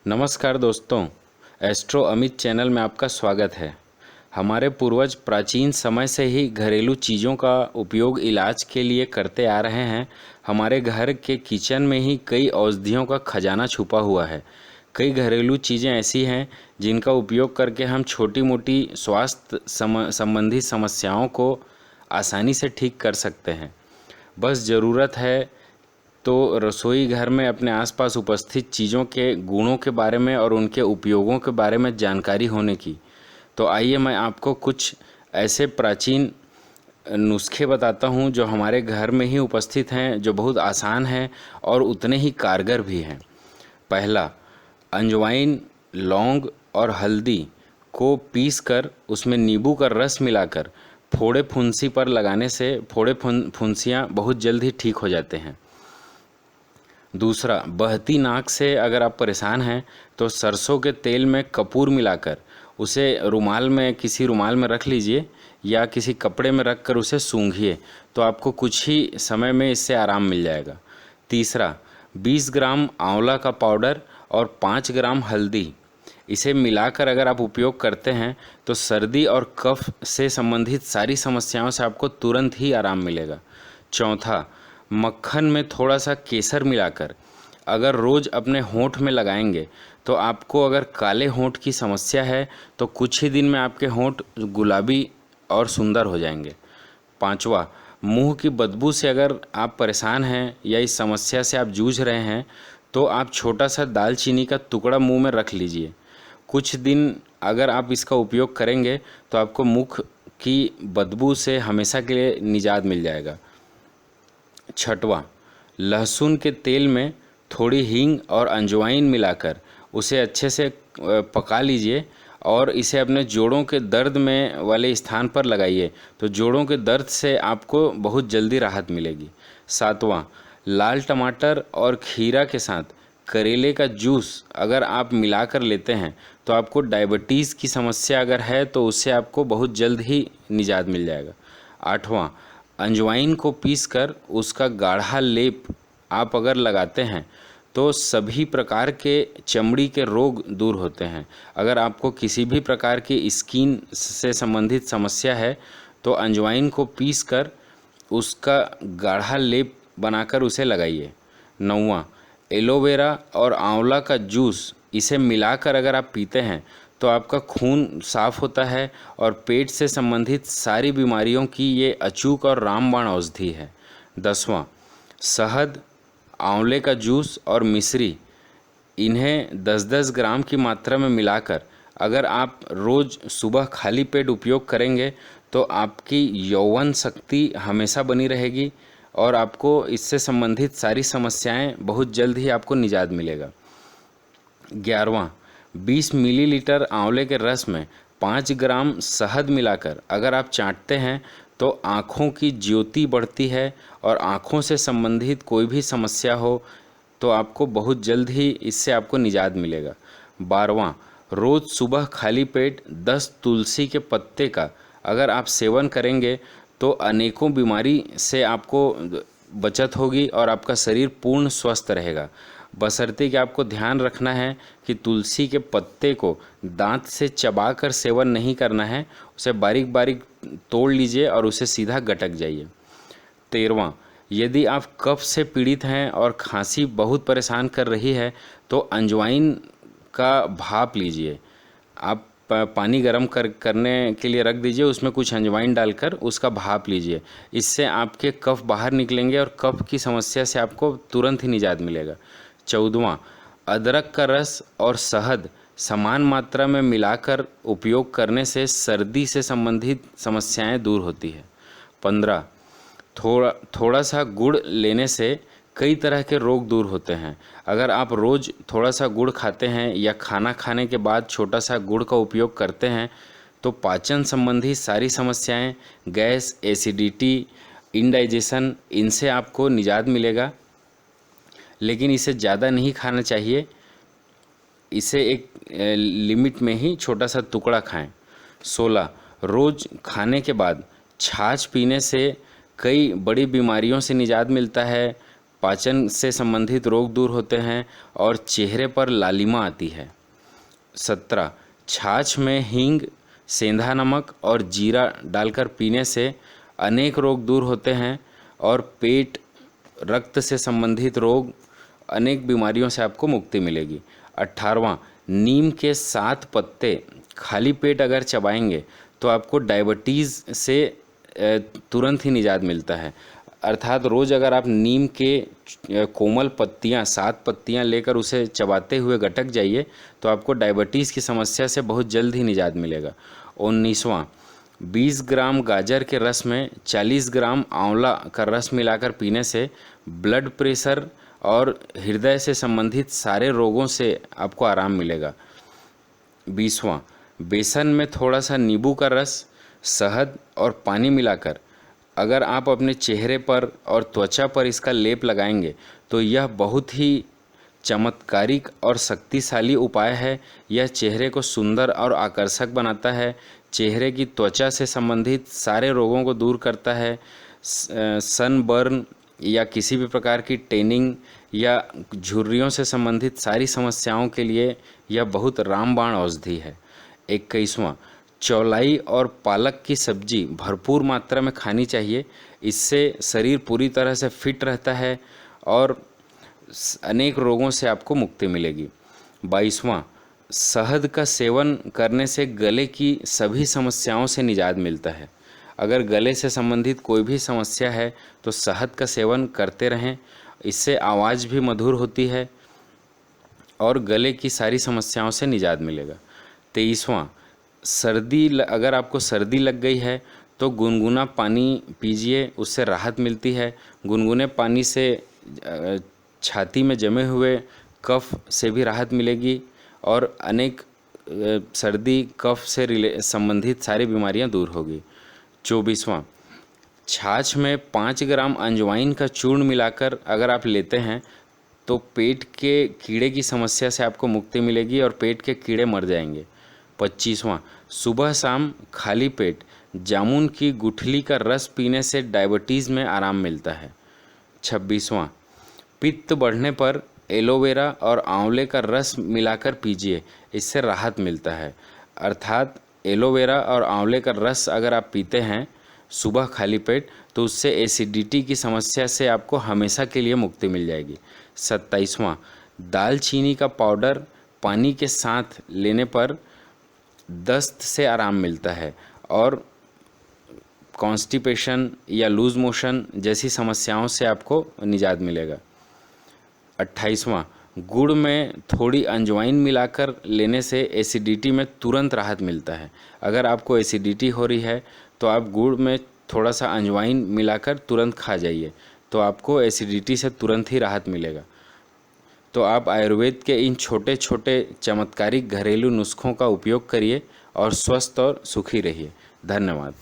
नमस्कार दोस्तों, astro Amit channel में आपका स्वागत है। हमारे पूर्वज प्राचीन समय से ही घरेलू चीज़ों का उपयोग इलाज के लिए करते आ रहे हैं। हमारे घर के किचन में ही कई औषधियों का खजाना छुपा हुआ है। कई घरेलू चीज़ें ऐसी हैं जिनका उपयोग करके हम छोटी मोटी स्वास्थ्य संबंधी समस्याओं को आसानी से ठीक कर सकते हैं। बस ज़रूरत है तो रसोई घर में अपने आसपास उपस्थित चीज़ों के गुणों के बारे में और उनके उपयोगों के बारे में जानकारी होने की। तो आइए मैं आपको कुछ ऐसे प्राचीन नुस्खे बताता हूँ जो हमारे घर में ही उपस्थित हैं, जो बहुत आसान हैं और उतने ही कारगर भी हैं। पहला, अजवाइन, लौंग और हल्दी को पीसकर उसमें नींबू का रस मिलाकर फोड़े फुंसी पर लगाने से फोड़े फुंसियाँ बहुत जल्द ही ठीक हो जाते हैं। दूसरा, बहती नाक से अगर आप परेशान हैं तो सरसों के तेल में कपूर मिलाकर उसे किसी रुमाल में रख लीजिए या किसी कपड़े में रख कर उसे सूंघिए, तो आपको कुछ ही समय में इससे आराम मिल जाएगा। तीसरा, 20 ग्राम आंवला का पाउडर और 5 ग्राम हल्दी, इसे मिलाकर अगर आप उपयोग करते हैं तो सर्दी और कफ से संबंधित सारी समस्याओं से आपको तुरंत ही आराम मिलेगा। चौथा, मक्खन में थोड़ा सा केसर मिलाकर अगर रोज़ अपने होंठ में लगाएंगे तो आपको अगर काले होंठ की समस्या है तो कुछ ही दिन में आपके होंठ गुलाबी और सुंदर हो जाएंगे। पांचवा, मुंह की बदबू से अगर आप परेशान हैं या इस समस्या से आप जूझ रहे हैं तो आप छोटा सा दालचीनी का टुकड़ा मुंह में रख लीजिए। कुछ दिन अगर आप इसका उपयोग करेंगे तो आपको मुख की बदबू से हमेशा के लिए निजात मिल जाएगा। छठवां, लहसुन के तेल में थोड़ी हींग और अजवाइन मिलाकर उसे अच्छे से पका लीजिए और इसे अपने जोड़ों के दर्द में वाले स्थान पर लगाइए, तो जोड़ों के दर्द से आपको बहुत जल्दी राहत मिलेगी। सातवां, लाल टमाटर और खीरा के साथ करेले का जूस अगर आप मिलाकर लेते हैं तो आपको डायबिटीज़ की समस्या अगर है तो उससे आपको बहुत जल्द ही निजात मिल जाएगा। आठवां, अजवाइन को पीसकर उसका गाढ़ा लेप आप अगर लगाते हैं तो सभी प्रकार के चमड़ी के रोग दूर होते हैं। अगर आपको किसी भी प्रकार की स्किन से संबंधित समस्या है तो अजवाइन को पीसकर उसका गाढ़ा लेप बनाकर उसे लगाइए। नौवां, एलोवेरा और आंवला का जूस, इसे मिलाकर अगर आप पीते हैं तो आपका खून साफ होता है और पेट से संबंधित सारी बीमारियों की ये अचूक और रामबाण औषधि है। 10वां, शहद, आंवले का जूस और मिश्री, इन्हें 10-10 ग्राम की मात्रा में मिलाकर अगर आप रोज़ सुबह खाली पेट उपयोग करेंगे तो आपकी यौवन शक्ति हमेशा बनी रहेगी और आपको इससे संबंधित सारी समस्याएं बहुत जल्द ही आपको निजात मिलेगा। 11वां, 20 मिलीलीटर आंवले के रस में 5 ग्राम शहद मिलाकर अगर आप चाटते हैं तो आँखों की ज्योति बढ़ती है और आँखों से संबंधित कोई भी समस्या हो तो आपको बहुत जल्द ही इससे आपको निजात मिलेगा। 12वां, रोज़ सुबह खाली पेट 10 तुलसी के पत्ते का अगर आप सेवन करेंगे तो अनेकों बीमारी से आपको बचत होगी और आपका शरीर पूर्ण स्वस्थ रहेगा। बशर्ते कि आपको ध्यान रखना है कि तुलसी के पत्ते को दांत से चबाकर सेवन नहीं करना है, उसे बारीक बारीक तोड़ लीजिए और उसे सीधा गटक जाइए। 13वां, यदि आप कफ से पीड़ित हैं और खांसी बहुत परेशान कर रही है तो अजवाइन का भाप लीजिए। आप पानी गर्म करने के लिए रख दीजिए, उसमें कुछ अजवाइन डालकर उसका भाप लीजिए। इससे आपके कफ बाहर निकलेंगे और कफ की समस्या से आपको तुरंत ही निजात मिलेगा। 14वां, अदरक का रस और शहद समान मात्रा में मिलाकर उपयोग करने से सर्दी से संबंधित समस्याएं दूर होती है। 15, थोड़ा सा गुड़ लेने से कई तरह के रोग दूर होते हैं। अगर आप रोज़ थोड़ा सा गुड़ खाते हैं या खाना खाने के बाद छोटा सा गुड़ का उपयोग करते हैं तो पाचन संबंधी सारी समस्याएं, गैस, एसिडिटी, इंडाइजेशन, इनसे आपको निजात मिलेगा। लेकिन इसे ज़्यादा नहीं खाना चाहिए, इसे एक लिमिट में ही छोटा सा टुकड़ा खाएं। 16, रोज़ खाने के बाद छाछ पीने से कई बड़ी बीमारियों से निजात मिलता है। पाचन से संबंधित रोग दूर होते हैं और चेहरे पर लालिमा आती है। 17 छाछ में हींग, सेंधा नमक और जीरा डालकर पीने से अनेक रोग दूर होते हैं और पेट, रक्त से संबंधित रोग, अनेक बीमारियों से आपको मुक्ति मिलेगी। 18वां नीम के 7 पत्ते खाली पेट अगर चबाएंगे तो आपको डायबिटीज़ से तुरंत ही निजात मिलता है। अर्थात रोज़ अगर आप नीम के कोमल पत्तियां 7 पत्तियां लेकर उसे चबाते हुए गटक जाइए तो आपको डायबिटीज़ की समस्या से बहुत जल्द ही निजात मिलेगा। 19वां 20 ग्राम गाजर के रस में 40 ग्राम आंवला का रस मिलाकर पीने से ब्लड प्रेशर और हृदय से संबंधित सारे रोगों से आपको आराम मिलेगा। 20वां बेसन में थोड़ा सा नींबू का रस, शहद और पानी मिलाकर अगर आप अपने चेहरे पर और त्वचा पर इसका लेप लगाएंगे तो यह बहुत ही चमत्कारिक और शक्तिशाली उपाय है। यह चेहरे को सुंदर और आकर्षक बनाता है, चेहरे की त्वचा से संबंधित सारे रोगों को दूर करता है। सनबर्न या किसी भी प्रकार की टैनिंग या झुर्रियों से संबंधित सारी समस्याओं के लिए यह बहुत रामबाण औषधि है। 21वां चौलाई और पालक की सब्जी भरपूर मात्रा में खानी चाहिए। इससे शरीर पूरी तरह से फिट रहता है और अनेक रोगों से आपको मुक्ति मिलेगी। 22वां शहद का सेवन करने से गले की सभी समस्याओं से निजात मिलता है। अगर गले से संबंधित कोई भी समस्या है तो शहद का सेवन करते रहें, इससे आवाज़ भी मधुर होती है और गले की सारी समस्याओं से निजात मिलेगा। 23वां अगर आपको सर्दी लग गई है तो गुनगुना पानी पीजिए, उससे राहत मिलती है। गुनगुने पानी से छाती में जमे हुए कफ से भी राहत मिलेगी और अनेक सर्दी कफ से संबंधित सारी बीमारियां दूर होगी। 24वां छाछ में 5 ग्राम अजवाइन का चूर्ण मिलाकर अगर आप लेते हैं तो पेट के कीड़े की समस्या से आपको मुक्ति मिलेगी और पेट के कीड़े मर जाएंगे। 25वां सुबह शाम खाली पेट जामुन की गुठली का रस पीने से डायबिटीज़ में आराम मिलता है। 26वां पित्त बढ़ने पर एलोवेरा और आंवले का रस मिलाकर पीजिए, इससे राहत मिलता है। अर्थात एलोवेरा और आंवले का रस अगर आप पीते हैं सुबह खाली पेट तो उससे एसिडिटी की समस्या से आपको हमेशा के लिए मुक्ति मिल जाएगी। 27वां दालचीनी का पाउडर पानी के साथ लेने पर दस्त से आराम मिलता है और कॉन्स्टिपेशन या लूज मोशन जैसी समस्याओं से आपको निजात मिलेगा। 28वां गुड़ में थोड़ी अजवाइन मिलाकर लेने से एसिडिटी में तुरंत राहत मिलता है। अगर आपको एसिडिटी हो रही है तो आप गुड़ में थोड़ा सा अजवाइन मिलाकर तुरंत खा जाइए, तो आपको एसिडिटी से तुरंत ही राहत मिलेगा। तो आप आयुर्वेद के इन छोटे छोटे चमत्कारिक घरेलू नुस्खों का उपयोग करिए और स्वस्थ और सुखी रहिए। धन्यवाद।